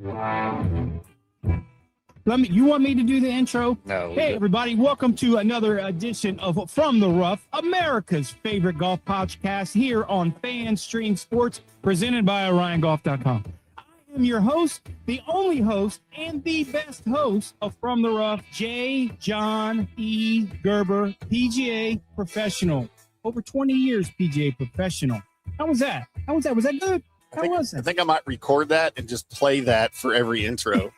You want me to do the intro? No. Hey, everybody. Welcome to another edition of From the Rough, America's favorite golf podcast here on FanStream Sports, presented by OrionGolf.com. I am your host, the only host, and the best host of From the Rough, J. John E. Gerber, PGA professional. Over 20 years PGA professional. How was that? Was that good? How was it? I think I might record that and just play that for every intro.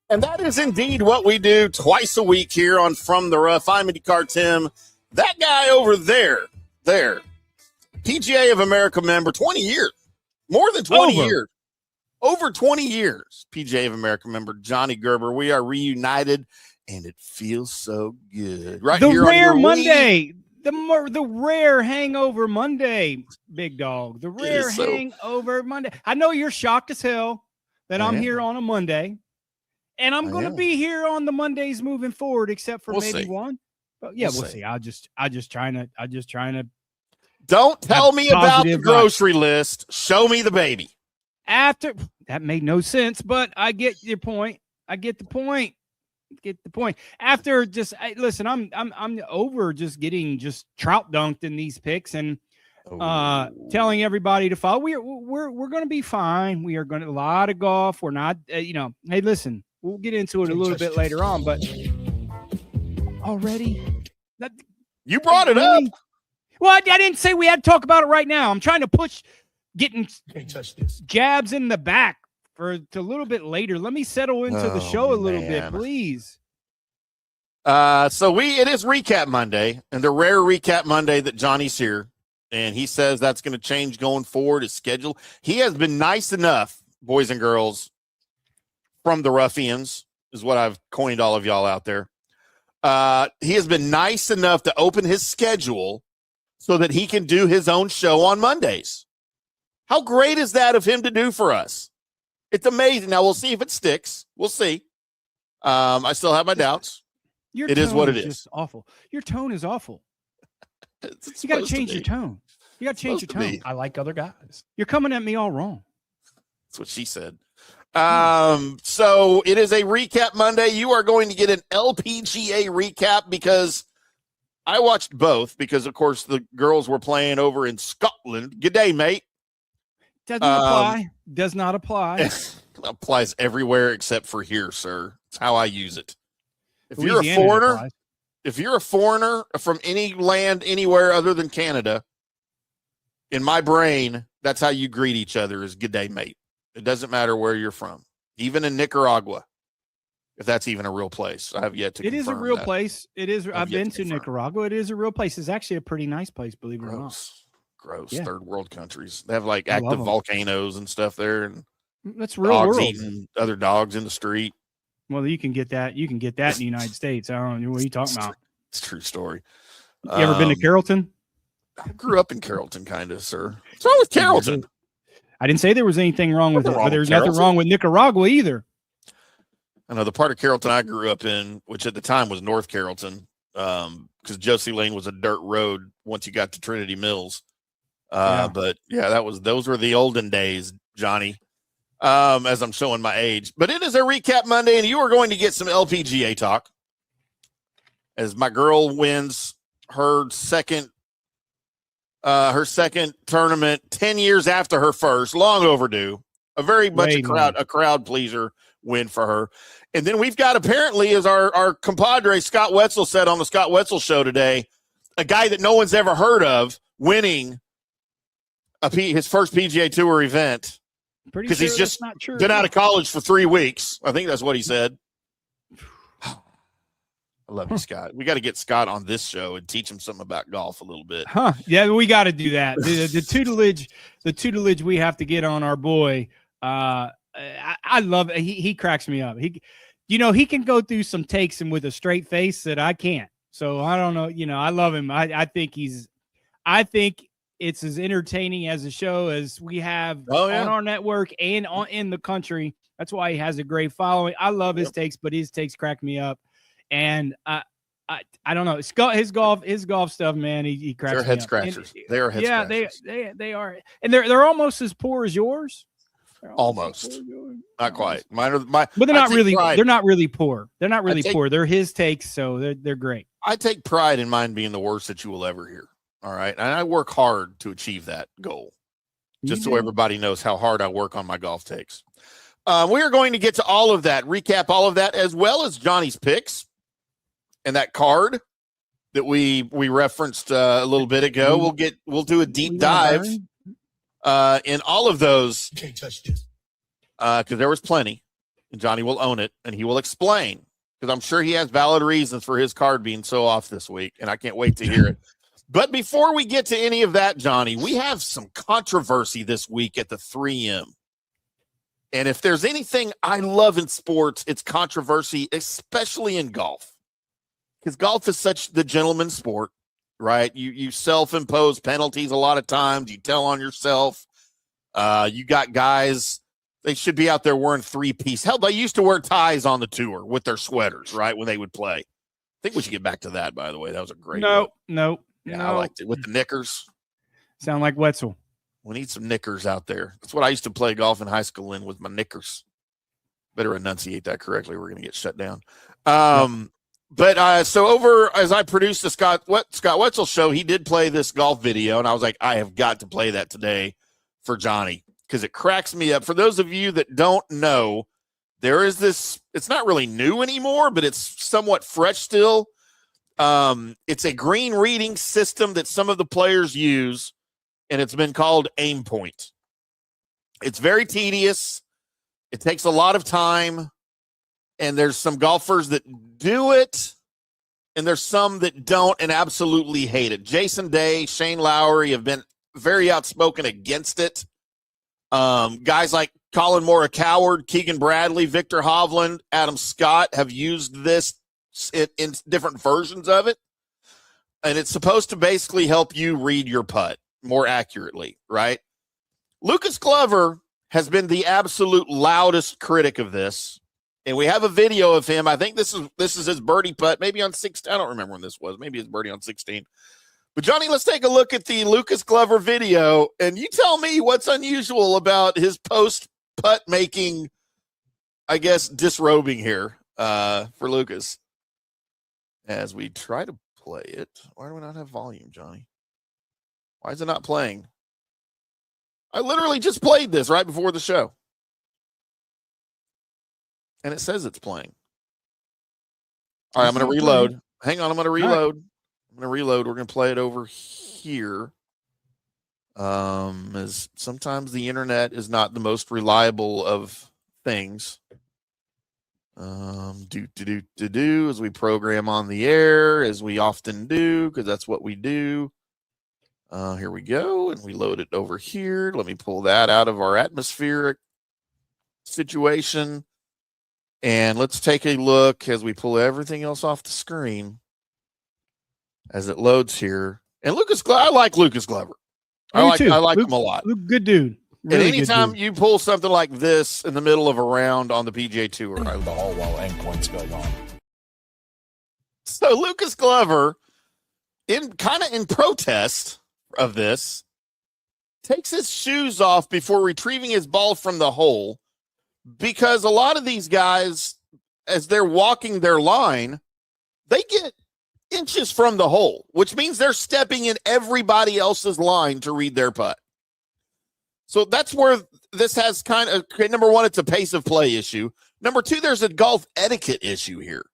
And that is indeed what we do twice a week here on From the Rough. I'm IndyCar Tim. That guy over there, PGA of America member, 20 years, more than 20 years, over 20 years, PGA of America member, Johnny Gerber. We are reunited, and it feels so good. Right the here rare on Monday, the rare hangover Monday, big dog. The rare hangover Monday. I know you're shocked as hell that I'm here on a Monday. And I'm going to be here on the Mondays moving forward, except for one. But yeah, we'll see. I just trying to. Don't tell me about the grocery list. Show me the baby. After that made no sense, but I get your point. I get the point. After listen, I'm over just getting trout dunked in these picks and telling everybody to follow. We're going to be fine. We are going to a lot of golf. We're not, hey, listen. We'll get into it a little bit later on, but already you brought it up. Well, I didn't say we had to talk about it right now. I'm trying to push getting jabs in the back to a little bit later. Let me settle into the show a little bit, please. So it is Recap Monday, and the rare Recap Monday that Johnny's here, and he says that's going to change going forward, his schedule. He has been nice enough, boys and girls, from the Ruffians is what I've coined all of y'all out there. He has been nice enough to open his schedule so that he can do his own show on Mondays. How great is that of him to do for us? It's amazing. Now we'll see if it sticks. We'll see. I still have my doubts. It is what it is. Just awful. Your tone is awful. You got to change your tone. You got to change your tone. I like other guys. You're coming at me all wrong. That's what she said. So it is a Recap Monday. You are going to get an LPGA recap because I watched both because, of course, the girls were playing over in Scotland. Good day, mate. Does not apply. It applies everywhere except for here, sir. It's how I use it. If you're a foreigner from any land anywhere other than Canada, in my brain, that's how you greet each other is good day, mate. It doesn't matter where you're from, even in Nicaragua, if that's even a real place. I have yet to. It is a real place. It is. I've been to Nicaragua. It is a real place. It's actually a pretty nice place, believe it or not. Gross. Yeah. Third world countries. They have like active volcanoes and stuff there, and that's real dogs world. Eating other dogs in the street. Well, you can get that. You can get that in the United States. I don't know what are you talking about. It's a true story. You ever been to Carrollton? I grew up in Carrollton, kind of, sir. What's wrong with Carrollton? I didn't say there was anything wrong with it, but there's nothing wrong with Nicaragua either. I know the part of Carrollton I grew up in, which at the time was North Carrollton, because Josie Lane was a dirt road once you got to Trinity Mills. But yeah, those were the olden days, Johnny. As I'm showing my age, but it is a Recap Monday, and you are going to get some LPGA talk as my girl wins her second tournament 10 years after her first, long overdue, a very much a crowd pleaser win for her. And then we've got, apparently, as our compadre Scott Wetzel said on the Scott Wetzel show today, a guy that no one's ever heard of winning his first PGA Tour event because he's just been out of college for 3 weeks. I think that's what he said. I love you, Scott. We got to get Scott on this show and teach him something about golf a little bit. Yeah, we got to do that. The tutelage we have to get on our boy. I love it. He cracks me up. He can go through some takes and with a straight face that I can't. So I don't know. I love him. I think it's as entertaining as a show as we have on our network and in the country. That's why he has a great following. I love his takes, but his takes crack me up. And I don't know. His golf stuff, man. He cracks They're me head up. scratchers. And, they are head scratchers. They are, and they're almost as poor as yours. Almost. Not quite. Mine are but they're not really. Pride. They're not really poor. They're not really poor. They're his takes, so they're great. I take pride in mine being the worst that you will ever hear. All right, and I work hard to achieve that goal. Just so everybody knows how hard I work on my golf takes. We are going to get to all of that, recap all of that, as well as Johnny's picks and that card that we referenced a little bit ago. We'll do a deep dive in all of those. You can't touch this because there was plenty, and Johnny will own it, and he will explain because I'm sure he has valid reasons for his card being so off this week, and I can't wait to hear it. But before we get to any of that, Johnny, we have some controversy this week at the 3M. And if there's anything I love in sports, it's controversy, especially in golf. Because golf is such the gentleman's sport, right? You self-impose penalties a lot of times. You tell on yourself. You got guys, they should be out there wearing three-piece. Hell, they used to wear ties on the tour with their sweaters, right, when they would play. I think we should get back to that, by the way. That was a great one. No. Yeah, I liked it. With the knickers. Sound like Wetzel. We need some knickers out there. That's what I used to play golf in high school in, with my knickers. Better enunciate that correctly. We're going to get shut down. But so over as I produced the Scott Wetzel show, he did play this golf video, and I was like, I have got to play that today for Johnny because it cracks me up. For those of you that don't know, there is this, it's not really new anymore, but it's somewhat fresh still. It's a green reading system that some of the players use, and it's been called AimPoint. It's very tedious. It takes a lot of time, and there's some golfers that do it, and there's some that don't and absolutely hate it. Jason Day, Shane Lowry have been very outspoken against it. Guys like Colin Moore, Coward, Keegan Bradley, Victor Hovland, Adam Scott have used this in different versions of it, and it's supposed to basically help you read your putt more accurately, right? Lucas Glover has been the absolute loudest critic of this, and we have a video of him. I think this is his birdie putt, maybe on 16. I don't remember when this was. Maybe his birdie on 16. But Johnny, let's take a look at the Lucas Glover video, and you tell me what's unusual about his post putt making, I guess, disrobing here for Lucas. As we try to play it, why do we not have volume, Johnny? Why is it not playing? I literally just played this right before the show. And it says it's playing. All right, I'm going to reload. Hang on, I'm going to reload. I'm going to reload. We're going to play it over here. As sometimes the internet is not the most reliable of things. As we program on the air, as we often do, because that's what we do. Here we go, and we load it over here. Let me pull that out of our atmospheric situation, and let's take a look as we pull everything else off the screen as it loads here. And Lucas, I like Lucas Glover. I like him a lot. Good dude. Really, and anytime you pull something like this in the middle of a round on the PGA Tour, the whole while AimPoint's going on. So Lucas Glover, in protest of this, takes his shoes off before retrieving his ball from the hole, because a lot of these guys, as they're walking their line, they get inches from the hole, which means they're stepping in everybody else's line to read their putt. So that's where this has kind of, number one, it's a pace of play issue. Number two, there's a golf etiquette issue here.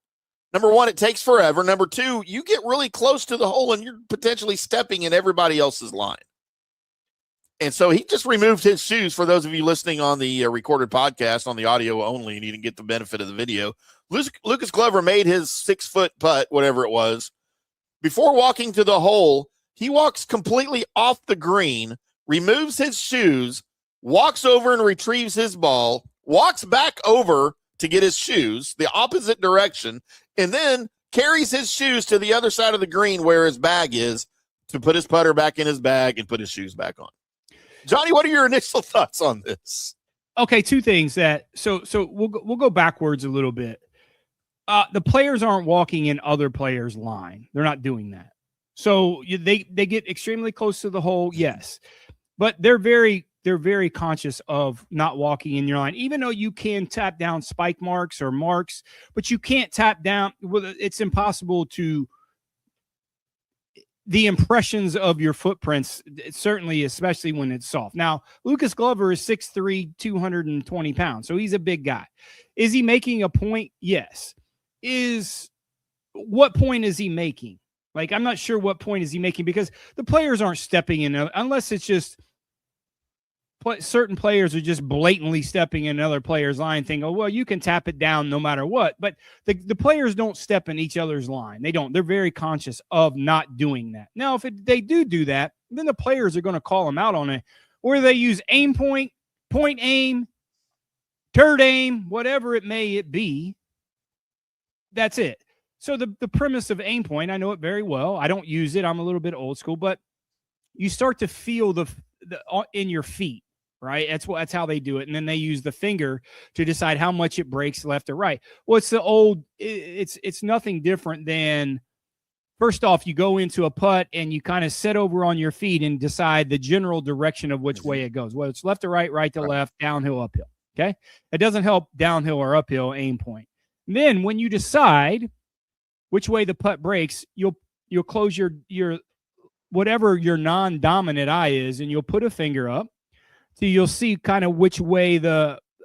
Number one, it takes forever. Number two, you get really close to the hole and you're potentially stepping in everybody else's line. And so he just removed his shoes. For those of you listening on the recorded podcast on the audio only, and you didn't get the benefit of the video, Lucas Glover made his 6-foot putt, whatever it was. Before walking to the hole, he walks completely off the green, removes his shoes, walks over and retrieves his ball, walks back over to get his shoes, the opposite direction, and then carries his shoes to the other side of the green where his bag is to put his putter back in his bag and put his shoes back on. Johnny, what are your initial thoughts on this? Okay, two things so we'll go backwards a little bit. The players aren't walking in other players' line. They're not doing that. So they get extremely close to the hole, yes, but they're very conscious of not walking in your line. Even though you can tap down spike marks or marks, but you can't tap down. Well, it's impossible to. The impressions of your footprints, certainly, especially when it's soft. Now, Lucas Glover is 6'3", 220 pounds, so he's a big guy. Is he making a point? Yes. What point is he making? Like, I'm not sure what point is he making, because the players aren't stepping in, unless it's just certain players are just blatantly stepping in another player's line, thinking, oh, well, you can tap it down no matter what. But the players don't step in each other's line. They don't. They're very conscious of not doing that. Now, if they do that, then the players are going to call them out on it, or they use aim point aim, turd aim, whatever it may be. That's it. So the premise of aim point, I know it very well. I don't use it. I'm a little bit old school, but you start to feel the in your feet. Right. That's how they do it. And then they use the finger to decide how much it breaks left or right. Well, it's nothing different than, first off, you go into a putt and you kind of sit over on your feet and decide the general direction of which way it goes. Whether it's left to right, right to left, downhill, uphill. Okay. It doesn't help downhill or uphill aim point. And then when you decide which way the putt breaks, you'll close your whatever your non-dominant eye is, and you'll put a finger up. So you'll see kind of which way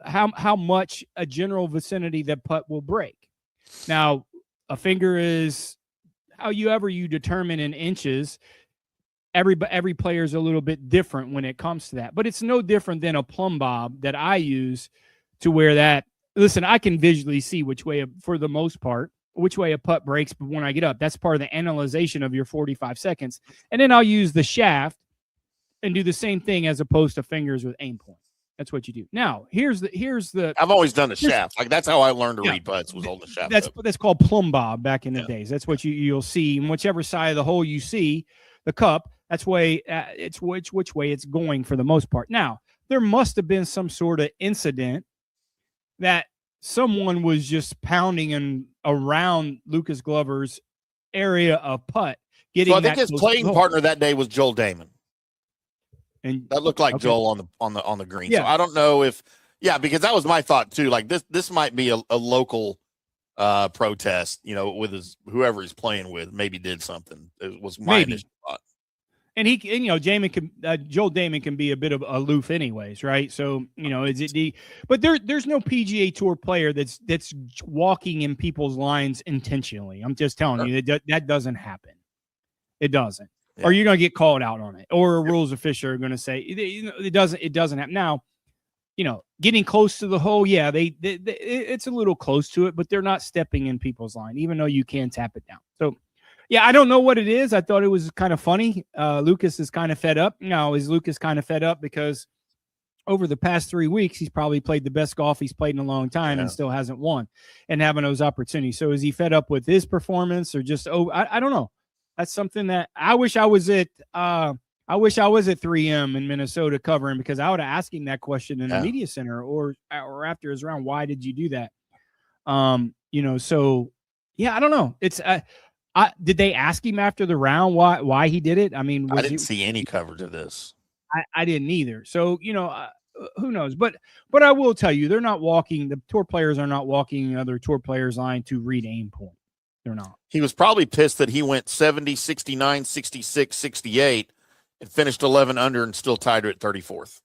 how much a general vicinity that putt will break. Now, a finger is however you determine in inches. Every player is a little bit different when it comes to that, but it's no different than a plumb bob that I use to where that. Listen, I can visually see which way, for the most part, which way a putt breaks. But when I get up, that's part of the analyzation of your 45 seconds, and then I'll use the shaft and do the same thing as opposed to fingers with aim point. That's what you do. Now, here's the. I've always done the shaft. Like, that's how I learned to read putts, was on the shaft. That's called plumb bob back in the days. That's what you'll see, and whichever side of the hole you see the cup, that's way it's which way it's going for the most part. Now, there must have been some sort of incident that someone was just pounding around Lucas Glover's area of putt. So I think his playing partner that day was Joel Damon. And that looked like Joel on the green. Yeah. So I don't know if, because that was my thought too. Like this might be a local protest, with whoever he's playing with, maybe did something. It was my initial thought. And Joel Damon can be a bit of aloof anyways, right? So, but there's no PGA Tour player that's walking in people's lines intentionally. I'm just telling you that doesn't happen. It doesn't. Yeah. Or you're going to get called out on it, or a rules official are going to say it doesn't happen. Now, getting close to the hole, it's a little close to it, but they're not stepping in people's line, even though you can tap it down. So, I don't know what it is. I thought it was kind of funny. Lucas is kind of fed up. Now, is Lucas kind of fed up because over the past 3 weeks, he's probably played the best golf he's played in a long time and still hasn't won and having those opportunities. So is he fed up with his performance, or just, I don't know. That's something that I wish I was at 3M in Minnesota covering, because I would have asked him that question in the media center or after his round. Why did you do that? So I don't know. It's did they ask him after the round why he did it? I mean, I didn't see any coverage of this. I didn't either. So, who knows? But I will tell you, they're not walking. The tour players are not walking other tour players' line to read aim point. They're not. He was probably pissed that he went 70, 69, 66, 68 and finished 11 under and still tied her at 34th.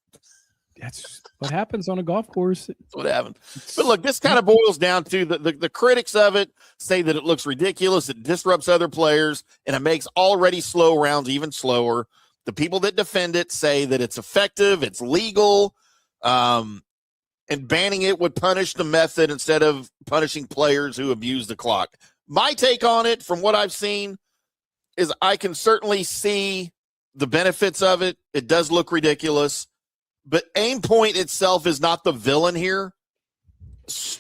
That's what happens on a golf course. That's what happened. But look, this kind of boils down to the critics of it say that it looks ridiculous, it disrupts other players, and it makes already slow rounds even slower. The people that defend it say that it's effective, it's legal, and banning it would punish the method instead of punishing players who abuse the clock. My take on it, from what I've seen, is I can certainly see the benefits of it. It does look ridiculous, but aim point itself is not the villain here.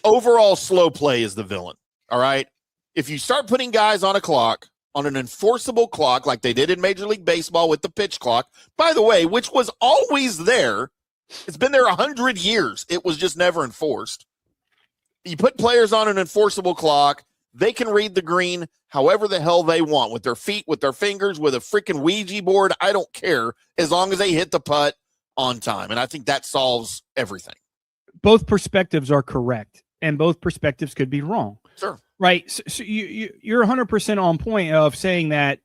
Overall slow play is the villain, all right? If you start putting guys on a clock, on an enforceable clock like they did in Major League Baseball with the pitch clock, by the way, which was always there. It's been there 100 years. It was just never enforced. You put players on an enforceable clock. They can read the green however the hell they want, with their feet, with their fingers, with a freaking Ouija board. I don't care, as long as they hit the putt on time. And I think that solves everything. Both perspectives are correct, and both perspectives could be wrong. Sure. Right. So you're 100% on point of saying that,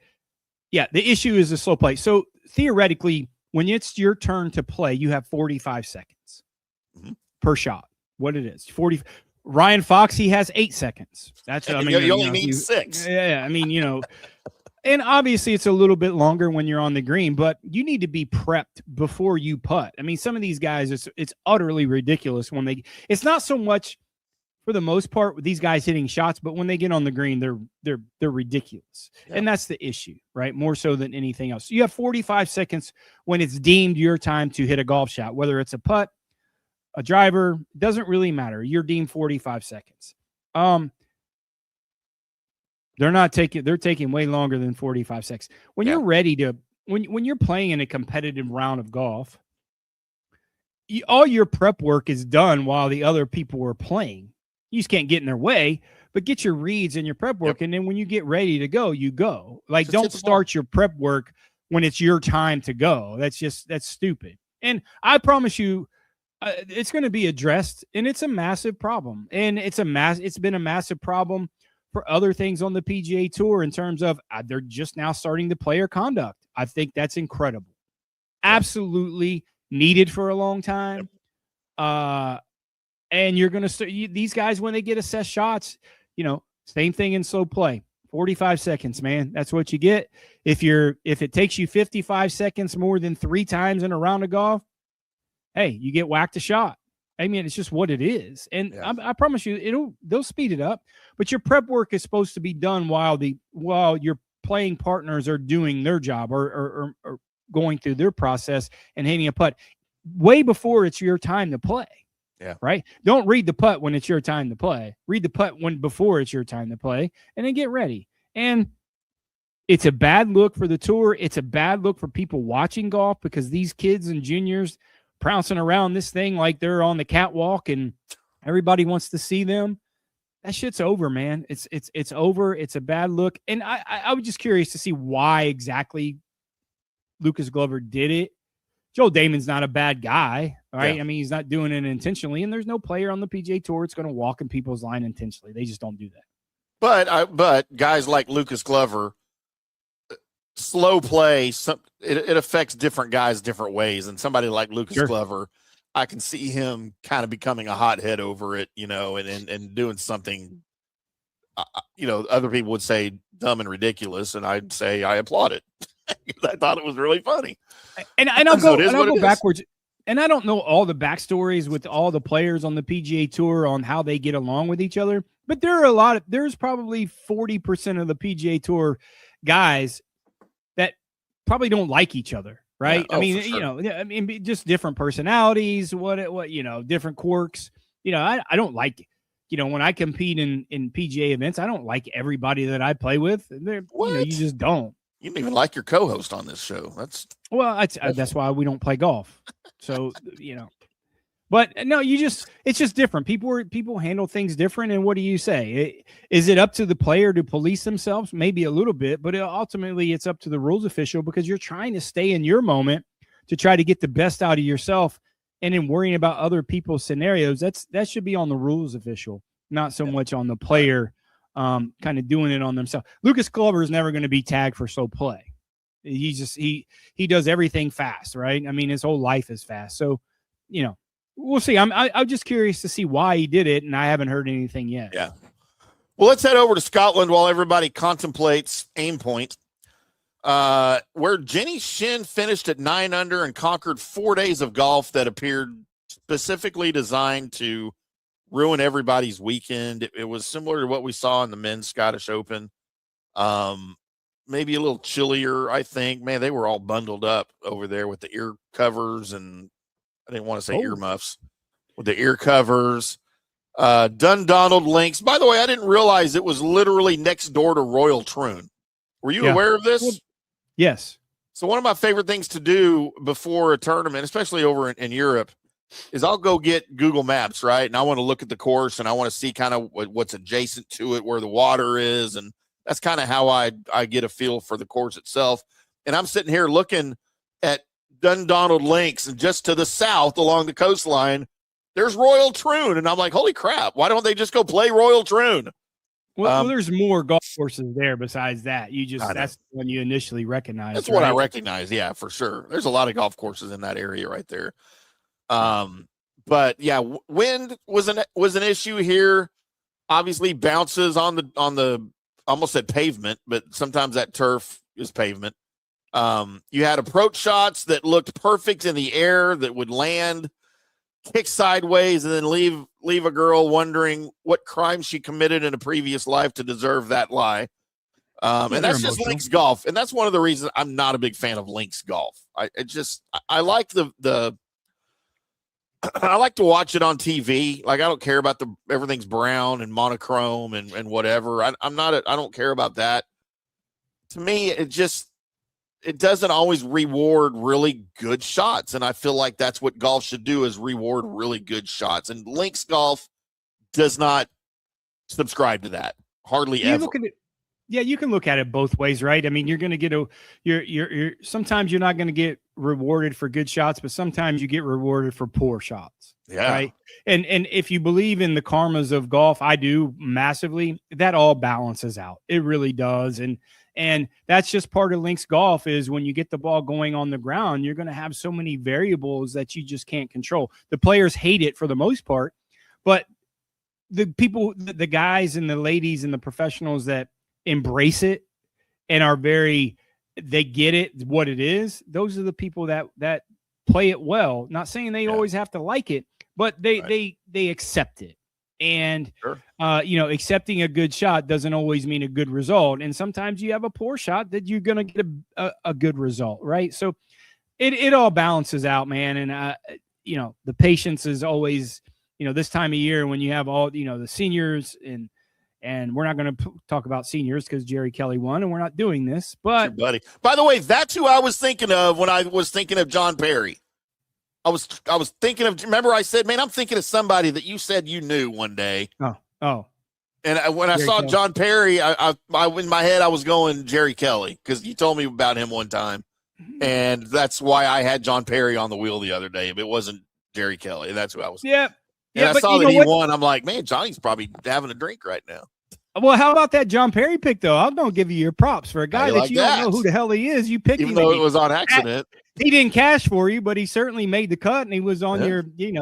yeah, the issue is the slow play. So theoretically, when it's your turn to play, you have 45 seconds per shot. What it is, 40. Ryan Fox, he has 8 seconds. That's I mean, you only need 6. Yeah, I mean, and obviously it's a little bit longer when you're on the green, but you need to be prepped before you putt. I mean, some of these guys, it's utterly ridiculous when it's not so much for the most part with these guys hitting shots, but when they get on the green, they're ridiculous. Yeah. And that's the issue, right? More so than anything else. You have 45 seconds when it's deemed your time to hit a golf shot, whether it's a putt, a driver, doesn't really matter. You're deemed 45 seconds. They're taking way longer than 45 seconds. When you're ready to, when you're playing in a competitive round of golf, all your prep work is done while the other people are playing. You just can't get in their way, but get your reads and your prep work. And then when you get ready to go, you go. Like, don't start your prep work when it's your time to go. That's stupid. And I promise you, it's going to be addressed, and it's a massive problem. And it's been a massive problem for other things on the PGA Tour in terms of they're just now starting the player conduct. I think that's incredible. Absolutely needed for a long time. And you're going to start these guys when they get assessed shots, same thing in slow play. 45 seconds, man. That's what you get. If it takes you 55 seconds more than 3 times in a round of golf, hey, you get whacked a shot. I mean, it's just what it is. And I promise you, they'll speed it up. But your prep work is supposed to be done while your playing partners are doing their job or going through their process and hitting a putt way before it's your time to play. Yeah. Right. Don't read the putt when it's your time to play. Read the putt before it's your time to play, and then get ready. And it's a bad look for the tour. It's a bad look for people watching golf, because these kids and juniors prancing around this thing like they're on the catwalk and everybody wants to see them. That shit's over, man. It's over. It's a bad look. And I was just curious to see why exactly Lucas Glover did it. Joel Damon's not a bad guy, right? Yeah. I mean, he's not doing it intentionally, and there's no player on the PGA Tour that's going to walk in people's line intentionally. They just don't do that. But guys like Lucas Glover, slow play, it affects different guys different ways. And somebody like Lucas Glover, I can see him kind of becoming a hothead over it, and doing something, other people would say dumb and ridiculous, and I'd say I applaud it. I thought it was really funny. And I'll go backwards. And I don't know all the backstories with all the players on the PGA Tour on how they get along with each other, but there's probably 40% of the PGA Tour guys that probably don't like each other, right? Yeah, I mean, just different personalities, different quirks. I don't like, when I compete in PGA events, I don't like everybody that I play with. You just don't. You don't even like your co-host on this show. That's why we don't play golf. So, but no, it's just different. People handle things different. And what do you say? Is it up to the player to police themselves? Maybe a little bit, but ultimately it's up to the rules official, because you're trying to stay in your moment to try to get the best out of yourself. And in worrying about other people's scenarios, that should be on the rules official, not so much on the player. Kind of doing it on themselves. Lucas Glover is never going to be tagged for slow play. He does everything fast, right? I mean, his whole life is fast. So, we'll see. I'm just curious to see why he did it, and I haven't heard anything yet. Yeah. Well, let's head over to Scotland while everybody contemplates AimPoint, where Jenny Shin finished at 9 under and conquered 4 days of golf that appeared specifically designed to ruin everybody's weekend. It was similar to what we saw in the men's Scottish Open. Maybe a little chillier, I think. Man, they were all bundled up over there with the ear covers, and I didn't want to say earmuffs, with the ear covers. Dundonald Links. By the way, I didn't realize it was literally next door to Royal Troon. Were you aware of this? Yes. So one of my favorite things to do before a tournament, especially over in Europe, is I'll go get Google Maps, right? And I want to look at the course and I want to see kind of what's adjacent to it, where the water is. And that's kind of how I get a feel for the course itself. And I'm sitting here looking at Dundonald Links, and just to the south along the coastline, there's Royal Troon. And I'm like, holy crap, why don't they just go play Royal Troon? Well, there's more golf courses there besides that. That's the one you initially recognize. That's what I recognize. Yeah, for sure. There's a lot of golf courses in that area right there. But yeah, wind was an issue here. Obviously bounces on the almost said pavement, but sometimes that turf is pavement. You had approach shots that looked perfect in the air that would land, kick sideways, and then leave a girl wondering what crime she committed in a previous life to deserve that lie. And that's just links golf. And that's one of the reasons I'm not a big fan of links golf. I like I like to watch it on TV. Like, I don't care about everything's brown and monochrome and whatever. I don't care about that. To me, it doesn't always reward really good shots. And I feel like that's what golf should do, is reward really good shots. And links golf does not subscribe to that. Hardly ever. Yeah, you can look at it both ways, right? I mean, you're going to get you're sometimes you're not going to get rewarded for good shots, but sometimes you get rewarded for poor shots. Yeah. Right. And if you believe in the karmas of golf, I do massively, that all balances out. It really does. And that's just part of links golf, is when you get the ball going on the ground, you're going to have so many variables that you just can't control. The players hate it for the most part, but the people, the guys and the ladies and the professionals that embrace it and are they get it, what it is, those are the people that play it well. Not saying they always have to like it, but they accept it. And sure. Accepting a good shot doesn't always mean a good result, and sometimes you have a poor shot that you're going to get a good result, right? So it all balances out, man. And the patience is always, this time of year when you have all the seniors, and we're not going to talk about seniors because Jerry Kelly won, and we're not doing this. But buddy, by the way, that's who I was thinking of when I was thinking of John Perry. I was thinking of. Remember, I said, man, I'm thinking of somebody that you said you knew one day. Oh. And when I saw John Perry, I in my head I was going Jerry Kelly, because you told me about him one time, and that's why I had John Perry on the wheel the other day. If it wasn't Jerry Kelly, that's who I was. Yeah. And I saw that he won. I'm like, man, Johnny's probably having a drink right now. Well, how about that John Perry pick, though? I'm going to give you your props for a guy that you don't know who the hell he is. You picked him. Even though it was on accident. He didn't cash for you, but he certainly made the cut, and he was on your, I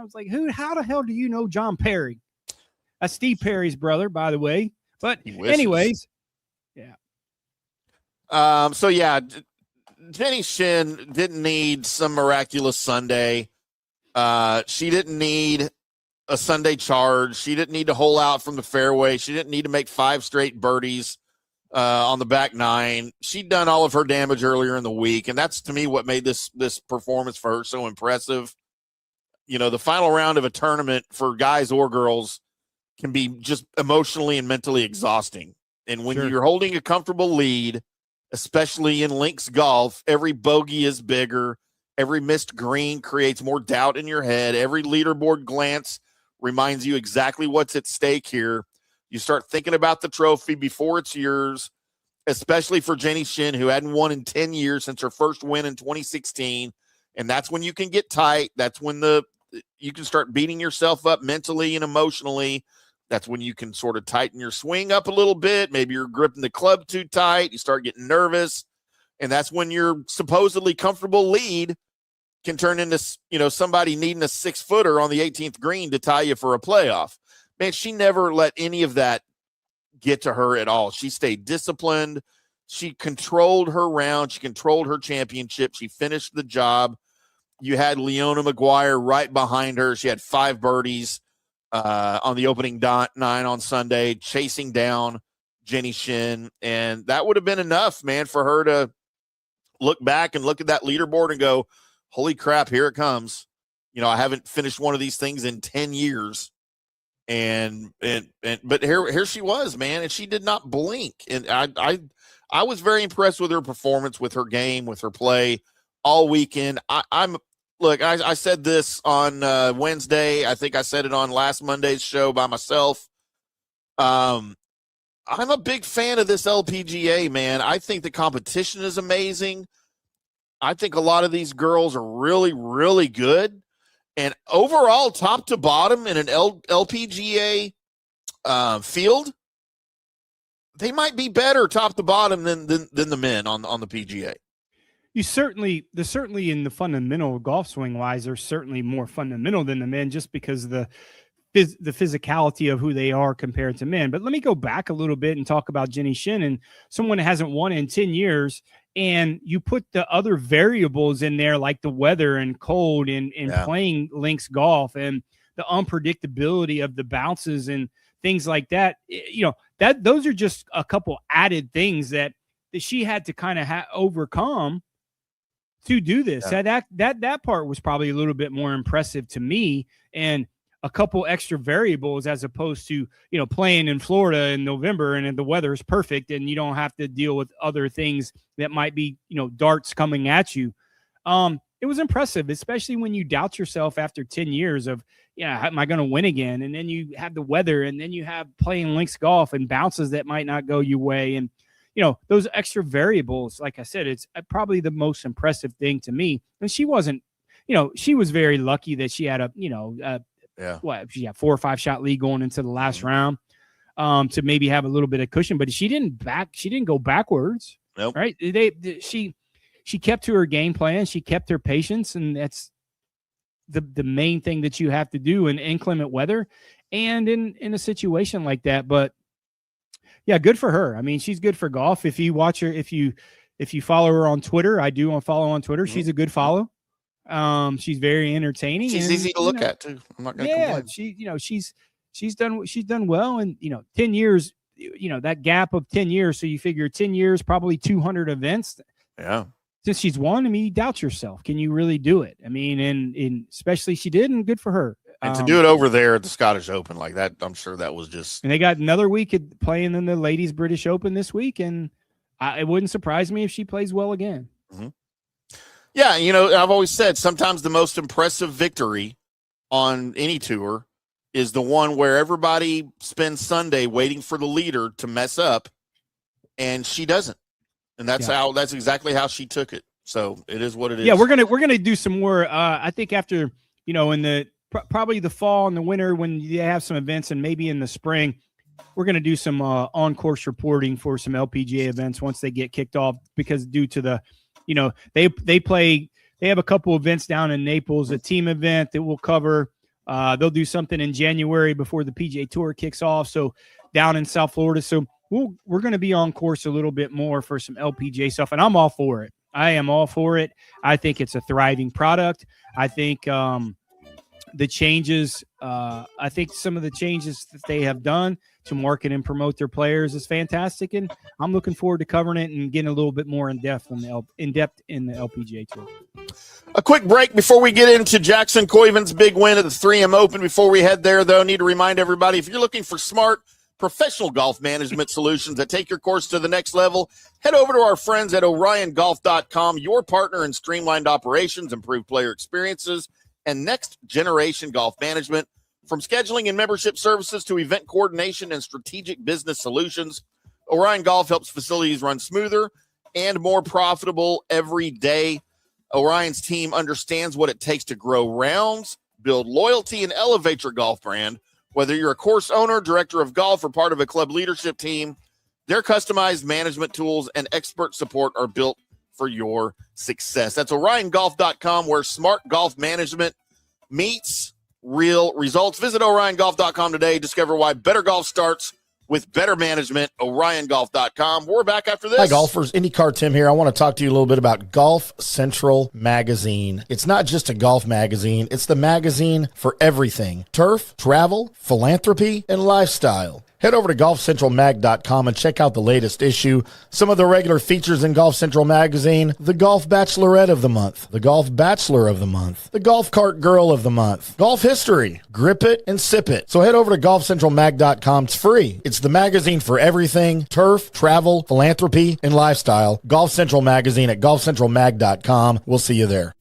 was like, how the hell do you know John Perry? That's Steve Perry's brother, by the way. But anyways, yeah. So, yeah, Jenny Shin didn't need some miraculous Sunday. She didn't need a Sunday charge. She didn't need to hole out from the fairway. She didn't need to make 5 straight birdies on the back 9. She'd done all of her damage earlier in the week, and that's, to me, what made this performance for her so impressive. The final round of a tournament for guys or girls can be just emotionally and mentally exhausting. And when you're holding a comfortable lead, especially in links golf, every bogey is bigger. Every missed green creates more doubt in your head. Every leaderboard glance reminds you exactly what's at stake here. You start thinking about the trophy before it's yours, especially for Jenny Shin, who hadn't won in 10 years since her first win in 2016. And that's when you can get tight. That's when you can start beating yourself up mentally and emotionally. That's when you can sort of tighten your swing up a little bit. Maybe you're gripping the club too tight. You start getting nervous. And that's when your supposedly comfortable lead can turn into, somebody needing a 6-footer on the 18th green to tie you for a playoff. Man, she never let any of that get to her at all. She stayed disciplined. She controlled her round. She controlled her championship. She finished the job. You had Leona Maguire right behind her. She had 5 birdies on the opening 9 on Sunday, chasing down Jenny Shin. And that would have been enough, man, for her to look back and look at that leaderboard and go, holy crap, here it comes. I haven't finished one of these things in 10 years. But here she was, man, and she did not blink. And I was very impressed with her performance, with her game, with her play all weekend. I'm look, I said this on Wednesday. I think I said it on last Monday's show by myself. I'm a big fan of this LPGA, man. I think the competition is amazing. I think a lot of these girls are really, really good. And overall, top to bottom in an LPGA field, they might be better top to bottom than the men on the PGA. They're certainly in the fundamental golf swing wise, they're certainly more fundamental than the men just because of the physicality of who they are compared to men. But let me go back a little bit and talk about Jenny Shin, and someone that hasn't won in 10 years. And you put the other variables in there, like the weather and cold and playing links golf and the unpredictability of the bounces and things like that. Those are just a couple added things that she had to kind of overcome to do this. Yeah. That part was probably a little bit more impressive to me, and a couple extra variables as opposed to, playing in Florida in November and the weather is perfect and you don't have to deal with other things that might be, darts coming at you. It was impressive, especially when you doubt yourself after 10 years of, am I going to win again? And then you have the weather, and then you have playing links golf and bounces that might not go your way. And, those extra variables, like I said, it's probably the most impressive thing to me. And she wasn't, she was very lucky that she had she had 4 or 5 shot lead going into the last round to maybe have a little bit of cushion, but she didn't go backwards. Nope. Right. She kept to her game plan. She kept her patience. And that's the main thing that you have to do in inclement weather and in a situation like that. But yeah, good for her. I mean, she's good for golf. If you watch her, if you follow her on Twitter, I do follow on Twitter. Mm-hmm. She's a good follow. She's very entertaining. She's easy to look at too. I'm not going to complain. She's done well. And 10 years, that gap of 10 years. So you figure 10 years, probably 200 events. Yeah. Since she's won, I mean, you doubt yourself. Can you really do it? I mean, and especially she did, and good for her. And to do it over there at the Scottish Open like that, I'm sure that was just. And they got another week at playing in the Ladies British Open this week, and it wouldn't surprise me if she plays well again. Mm-hmm. Yeah, I've always said sometimes the most impressive victory on any tour is the one where everybody spends Sunday waiting for the leader to mess up, and she doesn't. And that's exactly how she took it. So it is what it is. Yeah, we're gonna do some more. I think after in the probably the fall and the winter when you have some events, and maybe in the spring, we're gonna do some on-course reporting for some LPGA events once they get kicked off, because due to the they have a couple events down in Naples, a team event that we'll cover. They'll do something in January before the PGA Tour kicks off. So down in South Florida. So we're going to be on course a little bit more for some LPGA stuff, and I'm all for it. I am all for it. I think it's a thriving product. I think the changes, I think some of the changes that they have done to market and promote their players is fantastic, and I'm looking forward to covering it and getting a little bit more in depth in the LPGA Tour. A quick break before we get into Jackson Koivun's big win at the 3M Open. Before we head there, though, I need to remind everybody, if you're looking for smart, professional golf management solutions that take your course to the next level, head over to our friends at OrionGolf.com, your partner in streamlined operations, improved player experiences, and next-generation golf management. From scheduling and membership services to event coordination and strategic business solutions, Orion Golf helps facilities run smoother and more profitable every day. Orion's team understands what it takes to grow rounds, build loyalty, and elevate your golf brand. Whether you're a course owner, director of golf, or part of a club leadership team, their customized management tools and expert support are built for your success. That's OrionGolf.com, where smart golf management meets real results. Visit OrionGolf.com today. Discover why better golf starts with better management. OrionGolf.com. We're back after this. Hi, golfers. IndyCar Tim here. I want to talk to you a little bit about Golf Central Magazine. It's not just a golf magazine. It's the magazine for everything: turf, travel, philanthropy, and lifestyle. Head over to GolfCentralMag.com and check out the latest issue. Some of the regular features in Golf Central Magazine: the Golf Bachelorette of the Month, the Golf Bachelor of the Month, the Golf Cart Girl of the Month, Golf History, Grip It and Sip It. So head over to GolfCentralMag.com. It's free. It's the magazine for everything: turf, travel, philanthropy, and lifestyle. Golf Central Magazine at GolfCentralMag.com. We'll see you there.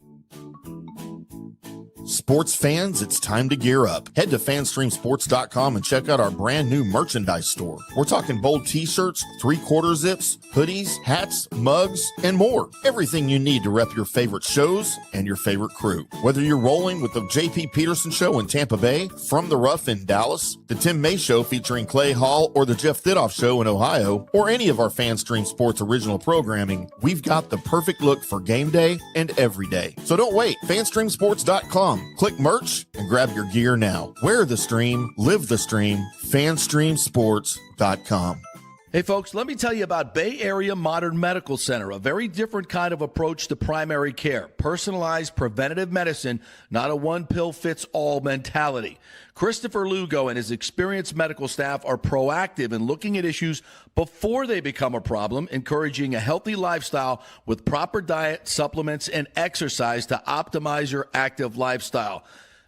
Sports fans, it's time to gear up. Head to fanstreamsports.com and check out our brand new merchandise store. We're talking bold t-shirts, 3/4 zips, hoodies, hats, mugs, and more. Everything you need to rep your favorite shows and your favorite crew. Whether you're rolling with the JP Peterson Show in Tampa Bay, From the Rough in Dallas, the Tim May Show featuring Clay Hall, or the Jeff Thidoff Show in Ohio, or any of our FanStream Sports original programming, we've got the perfect look for game day and every day. So don't wait. fanstreamsports.com. Click merch and grab your gear now. Wear the stream, live the stream. fanstreamsports.com. Hey folks, let me tell you about Bay Area Modern Medical Center, a very different kind of approach to primary care. Personalized preventative medicine, not a one-pill-fits-all mentality. Christopher Lugo and his experienced medical staff are proactive in looking at issues before they become a problem, encouraging a healthy lifestyle with proper diet, supplements, and exercise to optimize your active lifestyle.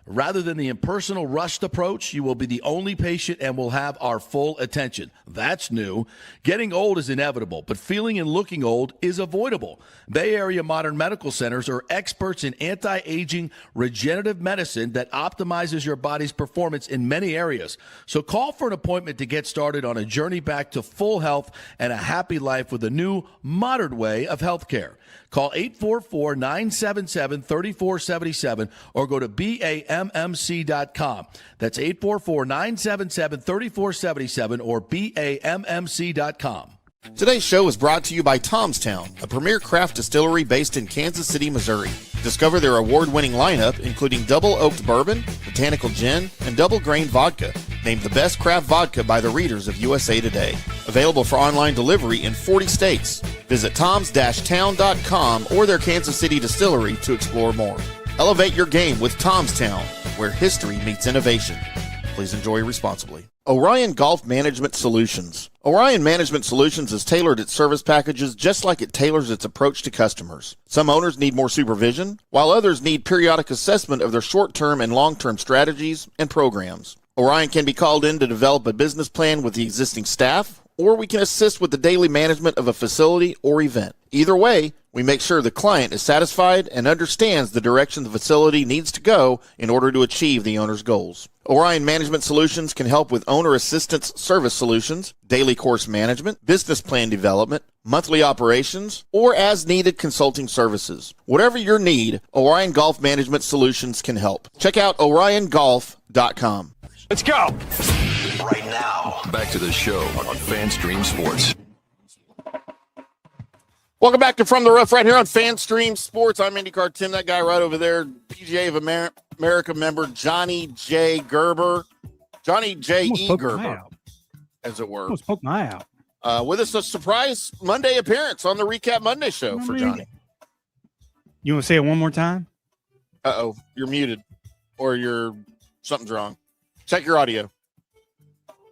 Rather than the impersonal, rushed approach, you will be the only patient and will have our full attention. That's new. Getting old is inevitable, but feeling and looking old is avoidable. Bay Area Modern Medical Centers are experts in anti-aging regenerative medicine that optimizes your body's performance in many areas. So call for an appointment to get started on a journey back to full health and a happy life with a new, modern way of healthcare. Call 844-977-3477 or go to BAMMC.com. That's 844-977-3477 or BAMMC.com. Today's show is brought to you by Tomstown, a premier craft distillery based in Kansas City, Missouri. Discover their award-winning lineup, including double oaked bourbon, botanical gin, and double grain vodka. Named the best craft vodka by the readers of USA Today. Available for online delivery in 40 states. Visit toms-town.com or their Kansas City distillery to explore more. Elevate your game with Tomstown, where history meets innovation. Please enjoy responsibly. Orion Golf Management Solutions. Orion Management Solutions has tailored its service packages just like it tailors its approach to customers. Some owners need more supervision, while others need periodic assessment of their short-term and long-term strategies and programs. Orion can be called in to develop a business plan with the existing staff, or we can assist with the daily management of a facility or event. Either way, we make sure the client is satisfied and understands the direction the facility needs to go in order to achieve the owner's goals. Orion Management Solutions can help with owner assistance service solutions, daily course management, business plan development, monthly operations, or as-needed consulting services. Whatever your need, Orion Golf Management Solutions can help. Check out oriongolf.com. Let's go. Right now, back to the show on FanStream Sports. Welcome back to From the Rough right here on FanStream Sports. I'm IndyCar Tim, that guy right over there, PGA of America member Johnny J. Gerber. Johnny J. E. Gerber, as it were. Almost poked my eye out. With us, a surprise Monday appearance on the Recap Monday show for Johnny. You want to say it one more time? Uh-oh, you're muted or something's wrong. Check your audio.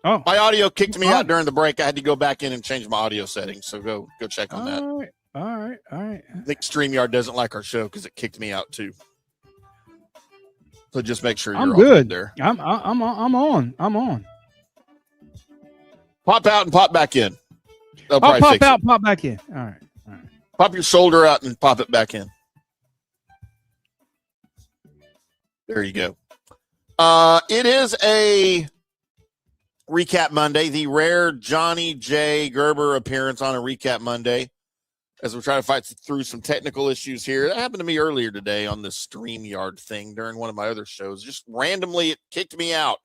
Oh, my audio kicked me out during the break. I had to go back in and change my audio settings. So go check on that. All right. I think StreamYard doesn't like our show because it kicked me out too. So just make sure you're I'm good there. I'm on. Pop out and pop back in. I'll pop out, pop back in. All right. Pop your shoulder out and pop it back in. There you go. It is a Recap Monday, the rare Johnny J. Gerber appearance on a Recap Monday, as we're trying to fight through some technical issues here. That happened to me earlier today on this StreamYard thing during one of my other shows. Just randomly, it kicked me out.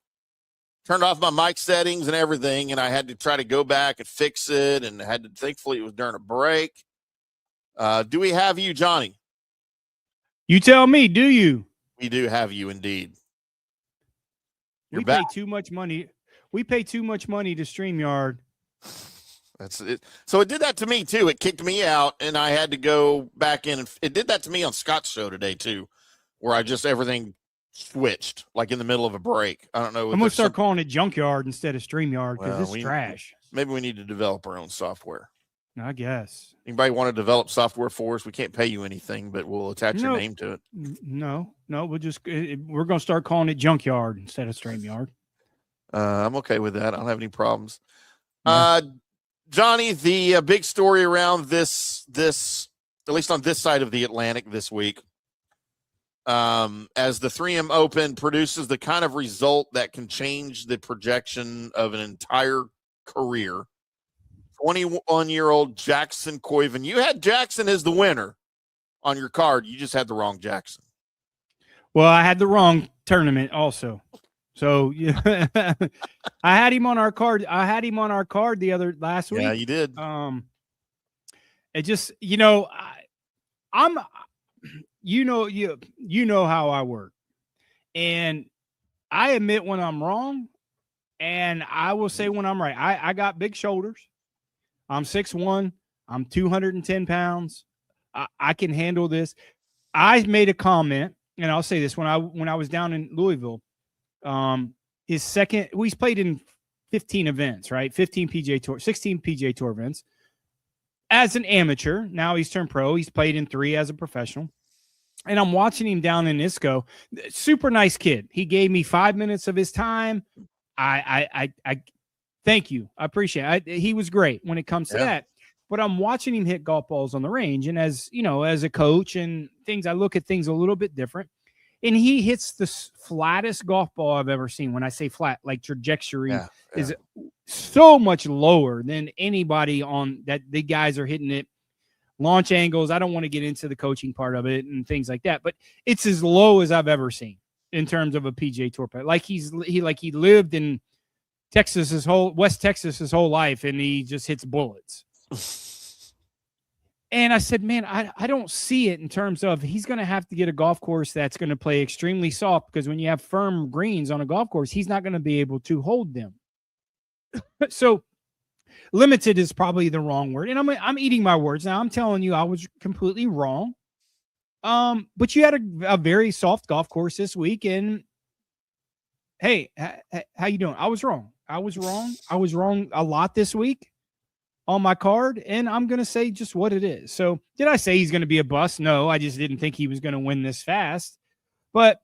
Turned off my mic settings and everything, and I had to try to go back and fix it, and thankfully it was during a break. Do we have you, Johnny? You tell me, do you? We do have you indeed. We pay too much money. We pay too much money to StreamYard. That's it. So it did that to me too. It kicked me out, and I had to go back in. And it did that to me on Scott's show today too, where everything switched like in the middle of a break. I don't know. I'm gonna start calling it Junkyard instead of StreamYard because it's trash. Maybe we need to develop our own software. I guess. Anybody want to develop software for us? We can't pay you anything, but we'll attach your name to it. No, we're going to start calling it Junkyard instead of StreamYard. I'm okay with that. I don't have any problems. Yeah. Johnny, the big story around this, at least on this side of the Atlantic this week, as the 3M Open produces the kind of result that can change the projection of an entire career. 21-year-old Jackson Koivun. You had Jackson as the winner on your card. You just had the wrong Jackson. Well, I had the wrong tournament also. So yeah, I had him on our card. I had him on our card last week. Yeah, you did. It just, I'm you know how I work. And I admit when I'm wrong, and I will say when I'm right. I got big shoulders. I'm 6'1". I'm 210 pounds. I can handle this. I made a comment, and I'll say this: when I was down in Louisville, he's played in 15 events, right? 16 PGA Tour events as an amateur. Now he's turned pro. He's played in 3 as a professional. And I'm watching him down in ISCO. Super nice kid. He gave me 5 minutes of his time. I thank you. I appreciate it. He was great when it comes to that. But I'm watching him hit golf balls on the range. And as a coach and things, I look at things a little bit different. And he hits the flattest golf ball I've ever seen. When I say flat, like trajectory is so much lower than anybody on that. The guys are hitting it. Launch angles. I don't want to get into the coaching part of it and things like that, but it's as low as I've ever seen in terms of a PGA Tour player. Like he lived in West Texas his whole life, and he just hits bullets. And I said, man, I don't see it in terms of he's going to have to get a golf course that's going to play extremely soft, because when you have firm greens on a golf course, he's not going to be able to hold them. So limited is probably the wrong word. And I'm eating my words now. I'm telling you, I was completely wrong. But you had a very soft golf course this week, and hey, how you doing? I was wrong. I was wrong a lot this week on my card, and I'm going to say just what it is. So did I say he's going to be a bust? No, I just didn't think he was going to win this fast, but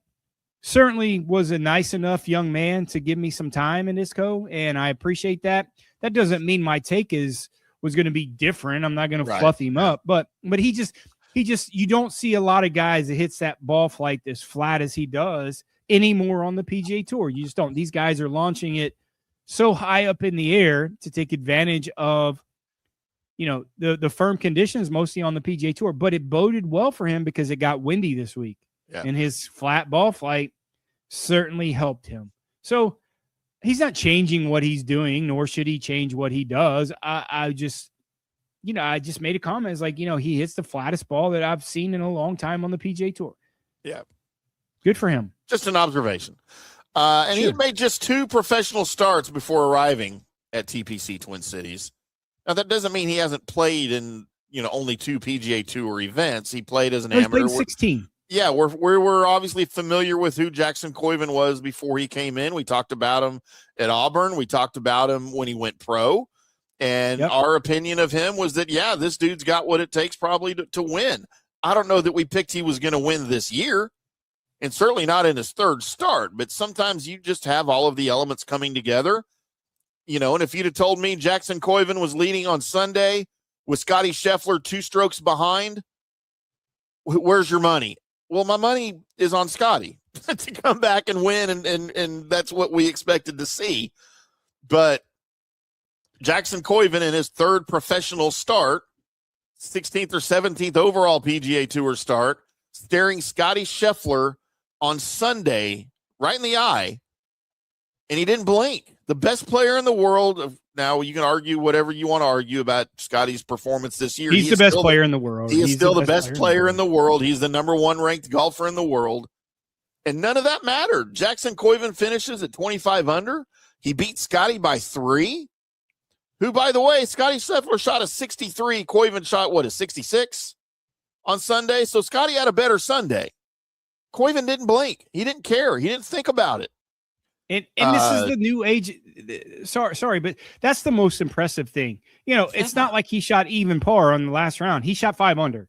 certainly was a nice enough young man to give me some time in ISCO, and I appreciate that. That doesn't mean my take was going to be different. I'm not going to fluff him up, but he just, you don't see a lot of guys that hits that ball flight as flat as he does anymore on the PGA Tour. You just don't. These guys are launching it so high up in the air to take advantage of, the firm conditions mostly on the PGA Tour. But it boded well for him because it got windy this week, and his flat ball flight certainly helped him. So he's not changing what he's doing, nor should he change what he does. I just made a comment. It's like, he hits the flattest ball that I've seen in a long time on the PGA Tour. Yeah. Good for him. Just an observation. And he had made just 2 professional starts before arriving at TPC Twin Cities. Now, that doesn't mean he hasn't played in, only 2 PGA Tour events. He played as an amateur. 16. Yeah, we're obviously familiar with who Jackson Koivun was before he came in. We talked about him at Auburn. We talked about him when he went pro. And our opinion of him was that, this dude's got what it takes probably to win. I don't know that we picked he was going to win this year, and certainly not in his 3rd start. But sometimes you just have all of the elements coming together. And if you'd have told me Jackson Koivun was leading on Sunday with Scottie Scheffler 2 strokes behind, where's your money? Well, my money is on Scottie to come back and win, and that's what we expected to see. But Jackson Koivun in his 3rd professional start, 16th or 17th overall PGA Tour start, staring Scottie Scheffler on Sunday right in the eye, and he didn't blink. The best player in the world. Now, you can argue whatever you want to argue about Scottie's performance this year. He's the best player in the world. He is still the best player in the world. He's the number 1 ranked golfer in the world. And none of that mattered. Jackson Koivun finishes at 25 under. He beat Scottie by 3. Who, by the way, Scottie Scheffler shot a 63. Koivun shot, a 66 on Sunday? So Scottie had a better Sunday. Koivun didn't blink. He didn't care. He didn't think about it. And this is the new age. Sorry, but that's the most impressive thing. It's not like he shot even par on the last round. He shot 5 under.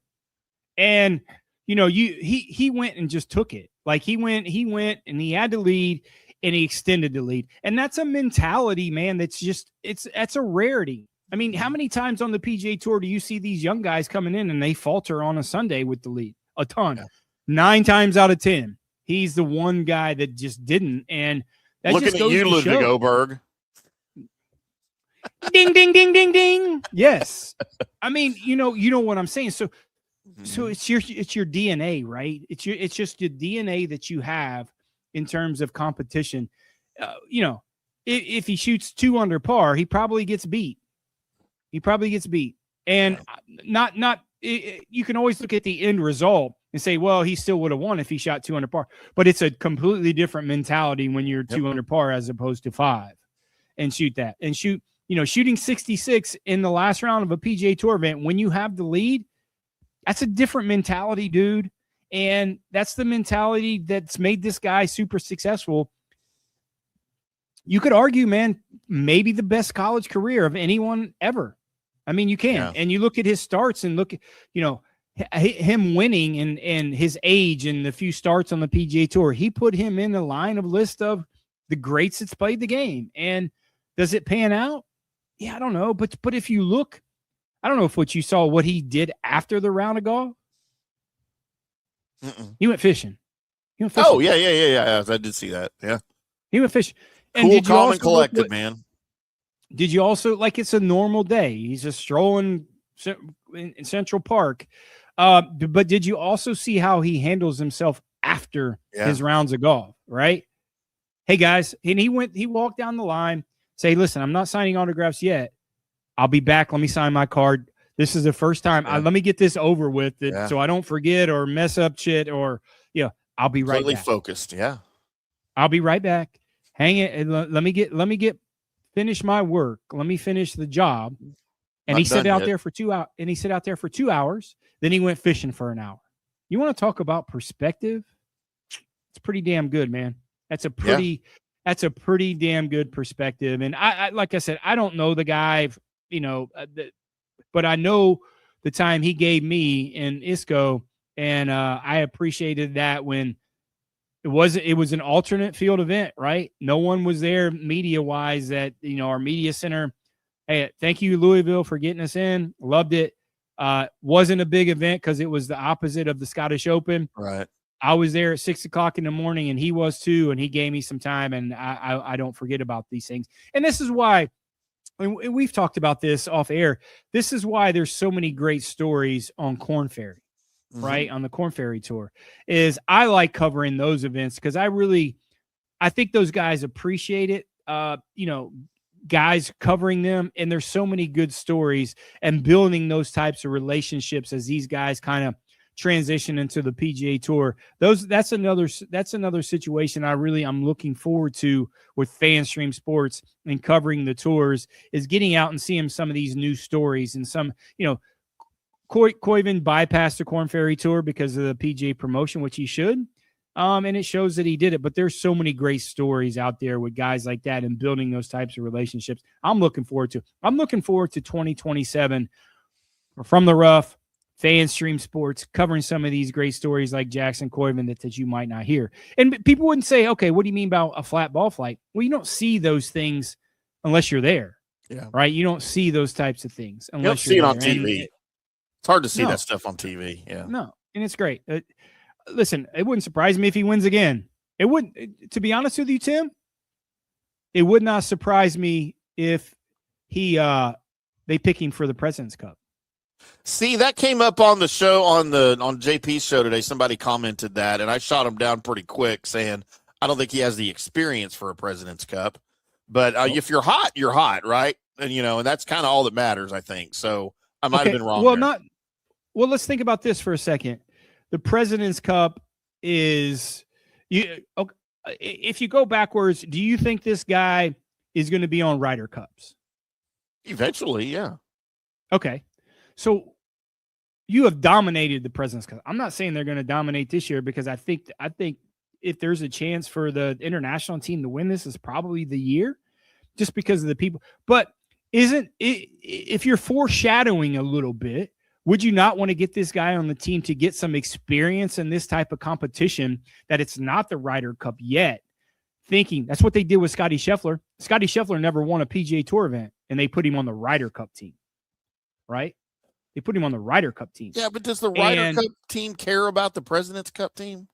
And, he went and just took it. Like he went and he had to lead, and he extended the lead. And that's a mentality, man. That's a rarity. I mean, how many times on the PGA Tour do you see these young guys coming in and they falter on a Sunday with the lead? A ton. Yeah. 9 times out of 10, he's the one guy that just didn't. And that Looking just at goes you, to Ludwig show. Oberg. Ding, ding, ding, ding, ding. Yes. I mean, you know what I'm saying. So it's your DNA, right? It's just the DNA that you have in terms of competition. If he shoots 2 under par, he probably gets beat. And you can always look at the end result and say, well, he still would have won if he shot 2 under par. But it's a completely different mentality when you're 2 under par as opposed to 5 and shoot that. And shooting 66 in the last round of a PGA Tour event when you have the lead, that's a different mentality, dude. And that's the mentality that's made this guy super successful. You could argue, man, maybe the best college career of anyone ever. I mean, you can. Yeah. And you look at his starts and look at, him winning and his age and the few starts on the PGA Tour. He put him in the line of list of the greats that's played the game. And does it pan out? Yeah, I don't know. But if you look, I don't know if what you saw, what he did after the round of golf. He went fishing. Oh, yeah. I did see that. Yeah. He went fishing. Cool, calm, and collected, man. Did you also, like, it's a normal day. He's just strolling in Central Park. But did you also see how he handles himself after his rounds of golf, right? Hey, guys. And he walked down the line, say, listen, I'm not signing autographs yet. I'll be back. Let me sign my card. This is the first time. Let me get this over with so I don't forget or mess up shit or, I'll be right back. Totally focused. Yeah. I'll be right back. Hang it. And let me finish my work. Let me finish the job. And he sat out there for 2 hours. And he sat out there for 2 hours. Then he went fishing for an hour. You want to talk about perspective? It's pretty damn good, man. That's a pretty damn good perspective. And I like I said, I don't know the guy, but I know the time he gave me in ISCO, and I appreciated that when it was an alternate field event, right? No one was there media wise at, our media center. Hey, thank you, Louisville, for getting us in. Loved it. Wasn't a big event because it was the opposite of the Scottish Open. Right. I was there at 6:00 in the morning and he was too, and he gave me some time, and I don't forget about these things. And this is why, and we've talked about this off air. This is why there's so many great stories on Korn Ferry. Right, on the Korn Ferry Tour, is I like covering those events because I think those guys appreciate it. Guys covering them, and there's so many good stories and building those types of relationships as these guys kind of transition into the PGA Tour. That's another situation I'm looking forward to with FanStream Sports and covering the tours, is getting out and seeing some of these new stories and some, Koivun bypassed the Korn Ferry Tour because of the PGA promotion, which he should. And it shows that he did it. But there's so many great stories out there with guys like that and building those types of relationships. I'm looking forward to 2027 from the rough, FanStream Sports, covering some of these great stories like Jackson Koivun that you might not hear. And people wouldn't say, okay, what do you mean about a flat ball flight? Well, you don't see those things unless you're there. Yeah. Right? You don't see those types of things unless you don't you're see it on TV. It's hard to see that stuff on TV. Yeah. No, and it's great. Listen, it wouldn't surprise me if he wins again. It wouldn't, to be honest with you, Tim, it would not surprise me if they pick him for the President's Cup. See, that came up on the show on JP's show today. Somebody commented that, and I shot him down pretty quick, saying I don't think he has the experience for a President's Cup. But if you're hot, you're hot, right? And and that's kind of all that matters, I think. So I might have been wrong. Well, let's think about this for a second. The President's Cup is if you go backwards, do you think this guy is going to be on Ryder Cups? Eventually, yeah. Okay. So you have dominated the President's Cup. I'm not saying they're going to dominate this year, because I think if there's a chance for the international team to win this, is probably the year, just because of the people. But if you're foreshadowing a little bit, would you not want to get this guy on the team to get some experience in this type of competition, that it's not the Ryder Cup yet? Thinking that's what they did with Scottie Scheffler. Scottie Scheffler never won a PGA Tour event, and they put him on the Ryder Cup team, right? They put him on the Ryder Cup team. Yeah, but does the Ryder Cup team care about the President's Cup team?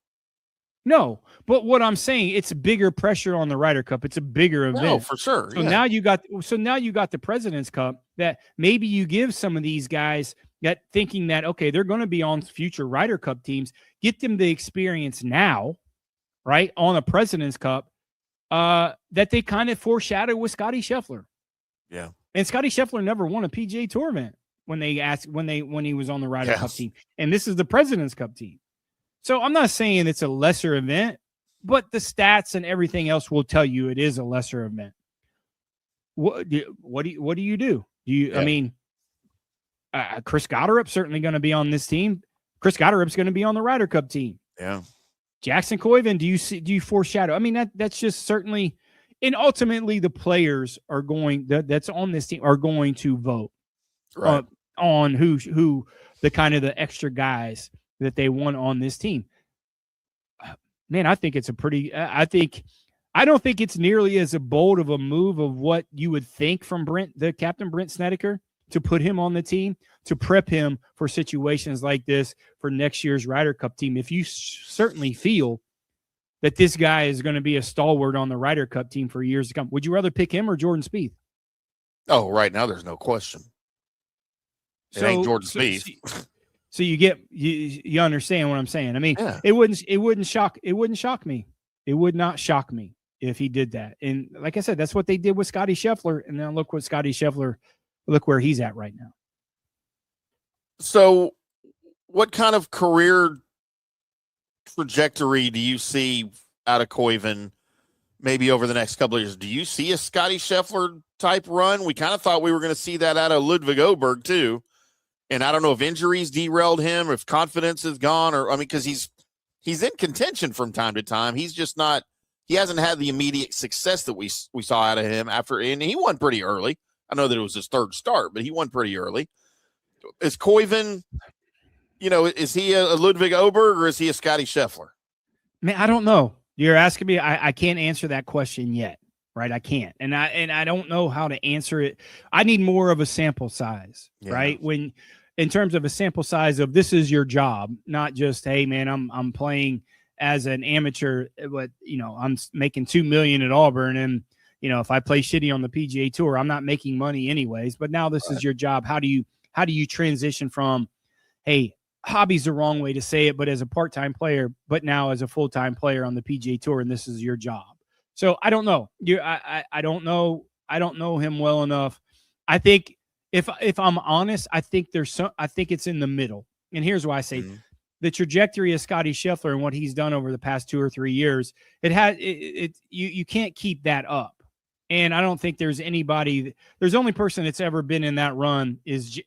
No, but what I'm saying, it's bigger pressure on the Ryder Cup. It's a bigger event. No, for sure. So now you got the President's Cup that maybe you give some of these guys that thinking that, okay, they're going to be on future Ryder Cup teams, get them the experience now, right, on a President's Cup that they kind of foreshadowed with Scottie Scheffler. Yeah. And Scottie Scheffler never won a PGA Tour event when he was on the Ryder Cup team. And this is the President's Cup team. So I'm not saying it's a lesser event, but the stats and everything else will tell you it is a lesser event. What do you do? I mean, Chris Gotterup's certainly going to be on this team. Chris Gotterup's going to be on the Ryder Cup team. Yeah. Jackson Koivun, do you foreshadow? I mean, that's just certainly, and ultimately the players are that's on this team are going to vote on who the kind of the extra guys that they want on this team. Man, I think it's I don't think it's nearly as bold of a move of what you would think from the captain Brent Snedeker to put him on the team, to prep him for situations like this for next year's Ryder Cup team. If you certainly feel that this guy is going to be a stalwart on the Ryder Cup team for years to come, would you rather pick him or Jordan Spieth? Oh, right now there's no question. It ain't Jordan Spieth. So you understand what I'm saying. I mean, it wouldn't shock me. It would not shock me if he did that. And like I said, that's what they did with Scottie Scheffler. And now look where he's at right now. So what kind of career trajectory do you see out of Koivun maybe over the next couple of years? Do you see a Scottie Scheffler type run? We kind of thought we were going to see that out of Ludwig Oberg too. And I don't know if injuries derailed him, or if confidence is gone, because he's in contention from time to time. He's just not, he hasn't had the immediate success that we saw out of him and he won pretty early. I know that it was his third start, but he won pretty early. Is Koivun, is he a Ludwig Oberg or is he a Scottie Scheffler? Man, I don't know. You're asking me. I can't answer that question yet, right? I can't, and I don't know how to answer it. I need more of a sample size, right? In terms of a sample size of this is your job, not just, hey man, I'm playing as an amateur, but I'm making $2 million at Auburn, and if I play shitty on the PGA Tour, I'm not making money anyways. But now this is your job. How do you transition from, hey, hobby's the wrong way to say it, but as a part-time player, but now as a full-time player on the PGA Tour, and this is your job. So I don't know. I don't know. I don't know him well enough. I think if I'm honest, I think it's in the middle. And here's why I say the trajectory of Scottie Scheffler and what he's done over the past 2 or 3 years, you can't keep that up. And I don't think there's anybody. There's the only person that's ever been in that run is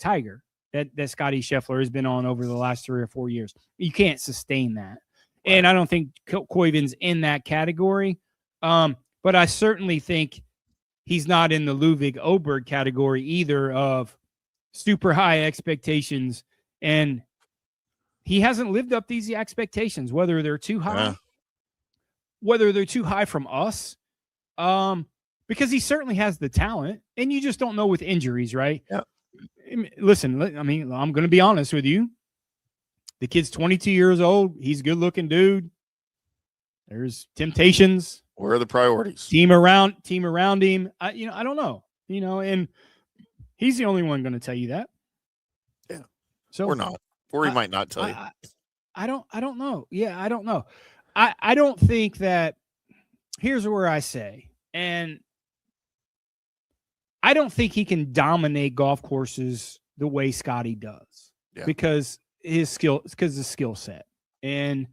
Tiger. That Scottie Scheffler has been on over the last 3 or 4 years. You can't sustain that. Right. And I don't think Koivun's in that category. But I certainly think he's not in the Ludwig Oberg category either of super high expectations. And he hasn't lived up these expectations, whether they're too high, whether they're too high from us, because he certainly has the talent, and you just don't know with injuries, right? Yeah. Listen, I mean, I'm going to be honest with you. The kid's 22 years old. He's a good-looking dude. There's temptations. Where are the priorities? Team around him. I don't know. And he's the only one going to tell you that. Yeah. So or not. Or he might not tell you. I don't know. Yeah, I don't know. I don't think that. Here's where I say, and I don't think he can dominate golf courses the way Scottie does because the skill set. And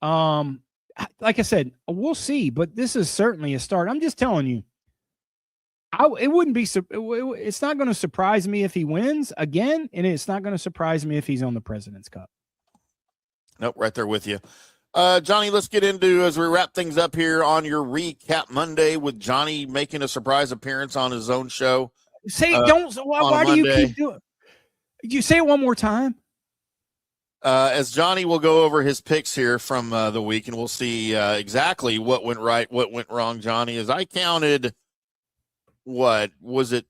like I said, we'll see, but this is certainly a start. I'm just telling you, it's not going to surprise me if he wins again, and it's not going to surprise me if he's on the President's Cup. Nope, right there with you. Johnny, let's get into, as we wrap things up here on your Recap Monday with Johnny making a surprise appearance on his own show. Why do you keep doing it? You say it one more time. As Johnny will go over his picks here from the week, and we'll see exactly what went right, what went wrong, Johnny. As I counted, what was it,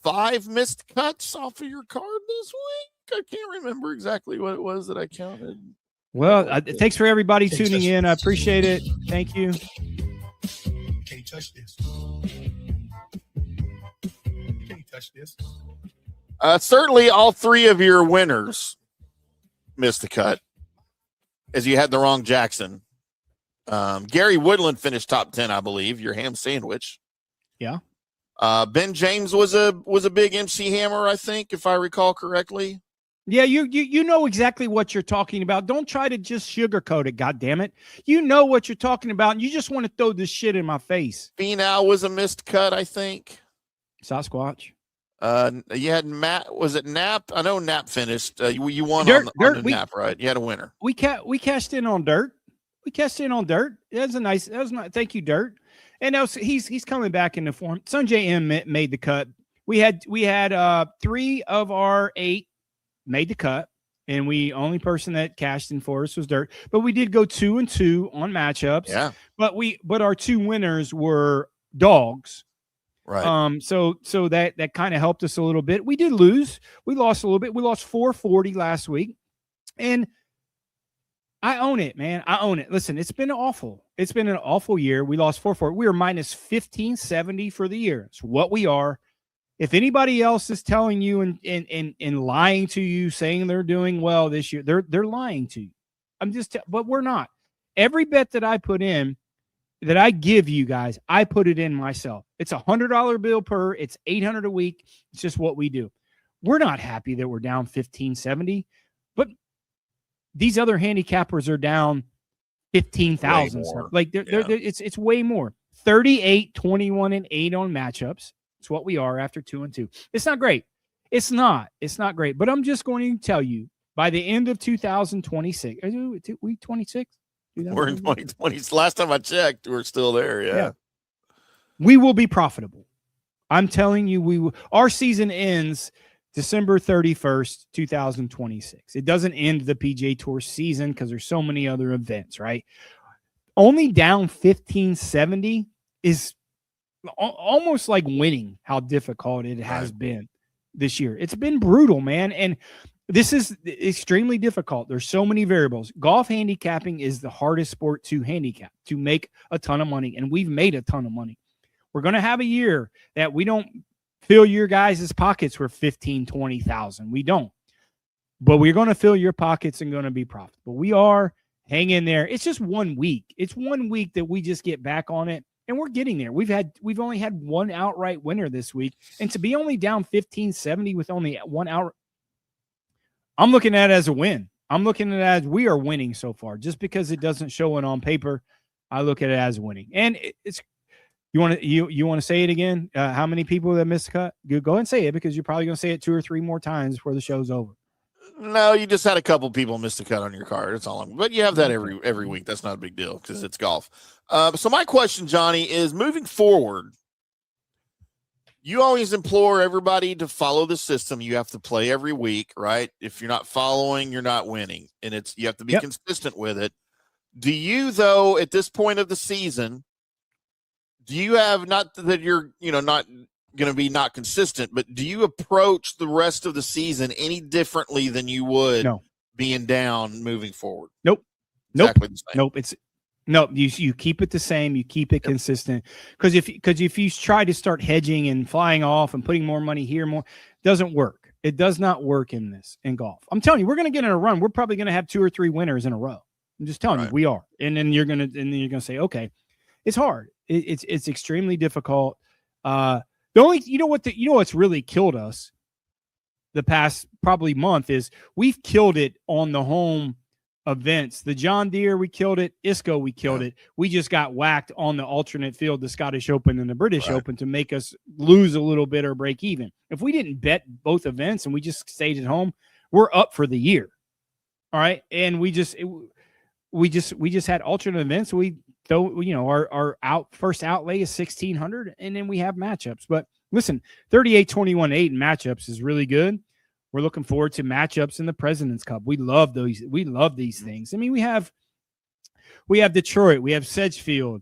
5 missed cuts off of your card this week. I can't remember exactly what it was that I counted. Well, thanks for everybody tuning in. I appreciate it. Thank you. Can't touch this. Can't touch this. Certainly all 3 of your winners missed the cut, as you had the wrong Jackson. Gary Woodland finished top 10, I believe, your ham sandwich. Yeah. Ben James was a big MC Hammer, I think, if I recall correctly. Yeah, you know exactly what you're talking about. Don't try to just sugarcoat it, goddammit. You know what you're talking about, and you just want to throw this shit in my face. Finau was a missed cut, I think. Sasquatch. You had Matt. Was it Knapp? I know Knapp finished. You won Dirt, on the Knapp, right? You had a winner. We cashed in on Dirt. That was nice. Thank you, Dirt. And he's coming back into form. Sanjay M made the cut. We had 3 of our 8 made the cut, and only person that cashed in for us was Dirt. But we did go 2-2 on matchups. Yeah. But our 2 winners were dogs. Right. So that kind of helped us a little bit. We did lose. We lost a little bit. We lost 440 last week. And I own it, man. I own it. Listen, it's been awful. It's been an awful year. We lost 440. We were minus 1570 for the year. It's what we are. If anybody else is telling you and lying to you, saying they're doing well this year, they're lying to you. But we're not. Every bet that I put in, that I give you guys, I put it in myself. It's $100 bill per. It's $800 a week. It's just what we do. We're not happy that we're down 1570, but these other handicappers are down 15,000. Like it's way more. 38, 21, and 8 on matchups. It's what we are after 2-2. It's not great. It's not great. But I'm just going to tell you, by the end of 2026, are we 26? We're in 2020. Last time I checked, we're still there. Yeah. We will be profitable. I'm telling you, we will. Our season ends December 31st, 2026. It doesn't end the PGA Tour season because there's so many other events, right? Only down 1570 is almost like winning how difficult it has been this year. It's been brutal, man. And this is extremely difficult. There's so many variables. Golf handicapping is the hardest sport to handicap, to make a ton of money. And we've made a ton of money. We're going to have a year that we don't fill your guys' pockets for 15, 20,000. We don't. But we're going to fill your pockets and going to be profitable. We are. Hang in there. It's just 1 week. It's 1 week that we just get back on it. And we're getting there. We've only had one outright winner this week. And to be only down 1570 with only one out, I'm looking at it as a win. I'm looking at it as we are winning so far. Just because it doesn't show it on paper, I look at it as winning. And it's you want to say it again? How many people that missed the cut? Go ahead and say it, because you're probably going to say it 2 or 3 more times before the show's over. No, you just had a couple people miss the cut on your card. That's all. But you have that every week. That's not a big deal because it's golf. So my question, Johnny, is moving forward, you always implore everybody to follow the system. You have to play every week, right? If you're not following, you're not winning. And you have to be consistent with it. Do you, though, at this point of the season, do you have, not that you're, not going to be not consistent, but do you approach the rest of the season any differently than you would being down moving forward? Nope. Exactly the same. Nope. You keep it the same. You keep it consistent. Because if you try to start hedging and flying off and putting more money here, it doesn't work. It does not work in golf. I'm telling you, we're going to get in a run. We're probably going to have 2 or 3 winners in a row. I'm just telling you, we are. And then you're going to say, okay, it's hard. It's extremely difficult. What's really killed us the past probably month is we've killed it on the home events. The John Deere, we killed it. ISCO, we killed it. We just got whacked on the alternate field, the Scottish Open and the British Open, to make us lose a little bit or break even. If we didn't bet both events and we just stayed at home, we're up for the year. All right. And we just had alternate events. Our first outlay is 1,600, and then we have matchups. But listen, 38, 21, 8 in matchups is really good. We're looking forward to matchups in the President's Cup. We love those. We love these things. I mean, we have Detroit, we have Sedgefield,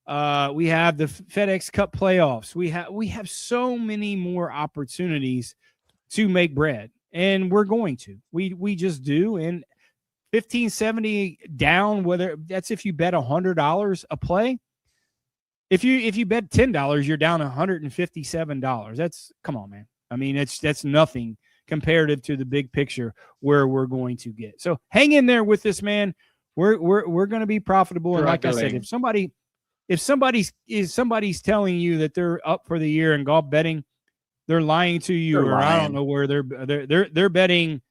We have the FedEx Cup playoffs. We have so many more opportunities to make bread, and we're going to. We just do. And 1570 down, whether that's if you bet $100 a play. If you bet $10, you're down $157. That's, come on, man. I mean, that's nothing comparative to the big picture where we're going to get. So hang in there with this, man. We're going to be profitable. And like I said, if somebody's telling you that they're up for the year in golf betting, they're lying to you, or I don't know where they're betting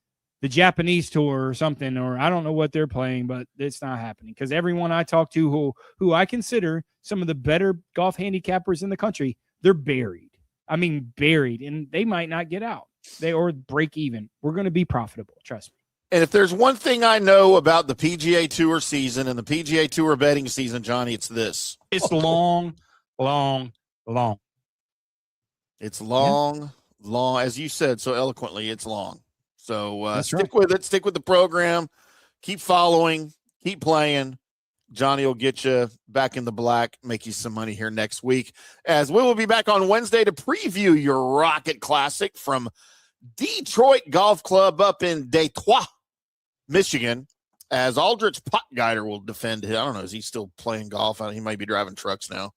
the Japanese tour or something, or I don't know what they're playing, but it's not happening, because everyone I talk to who I consider some of the better golf handicappers in the country, they're buried. I mean, buried, and they might not get out. Or break even. We're going to be profitable. Trust me. And if there's one thing I know about the PGA Tour season and the PGA Tour betting season, Johnny, it's this. It's long, long, long. It's long, long. As you said so eloquently, it's long. So stick with it. Stick with the program. Keep following. Keep playing. Johnny will get you back in the black, make you some money here next week, as we will be back on Wednesday to preview your Rocket Classic from Detroit Golf Club up in Detroit, Michigan, as Aldrich Potgeider will defend him. I don't know. Is he still playing golf? He might be driving trucks now.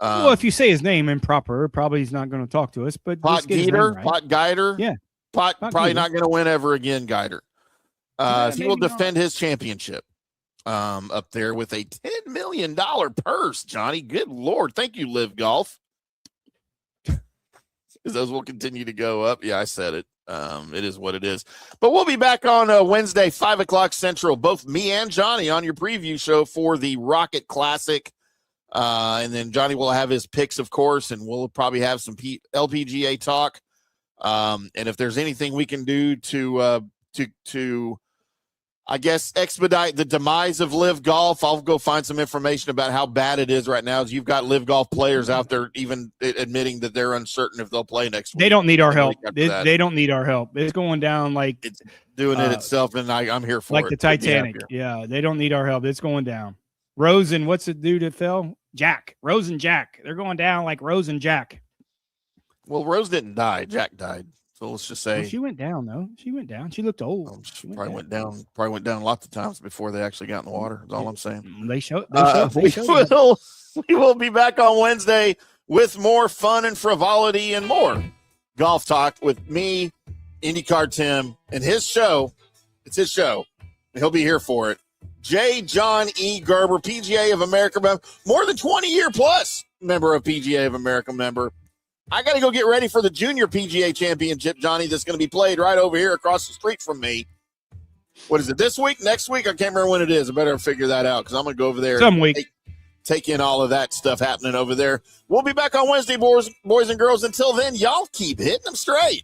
Well, if you say his name improper, probably he's not going to talk to us. But Potgeider, yeah, probably not going to win ever again. Geider, he will defend his championship up there with a $10 million purse. Johnny, good Lord, thank you, Live Golf. Those will continue to go up. Yeah, I said it. It is what it is. But we'll be back on Wednesday, 5 o'clock Central, both me and Johnny on your preview show for the Rocket Classic. And then Johnny will have his picks, of course, and we'll probably have some LPGA talk. And if there's anything we can do to I guess, expedite the demise of Live Golf, I'll go find some information about how bad it is right now, as you've got Live Golf players out there even admitting that they're uncertain if they'll play next week. They don't need our help. They don't need our help. It's going down like it's doing it itself, and I'm here for like it. the Titanic. Yeah, they don't need our help. It's going down. Rose and what's the dude that fell? Jack. Rose and Jack. They're going down like Rose and Jack. Well, Rose didn't die. Jack died. So let's just say she went down, though. She went down. She looked old. She probably went down. Probably went down lots of times before they actually got in the water. That's all I'm saying. They showed. We will be back on Wednesday with more fun and frivolity and more golf talk with me, IndyCar Tim, and his show. It's his show. He'll be here for it. J. John E. Gerber, PGA of America member, more than 20-year plus member of PGA of America member. I got to go get ready for the Junior PGA Championship, Johnny, that's going to be played right over here across the street from me. What is it, this week? Next week? I can't remember when it is. I better figure that out, because I'm going to go over there some week. Take in all of that stuff happening over there. We'll be back on Wednesday, boys and girls. Until then, y'all keep hitting them straight.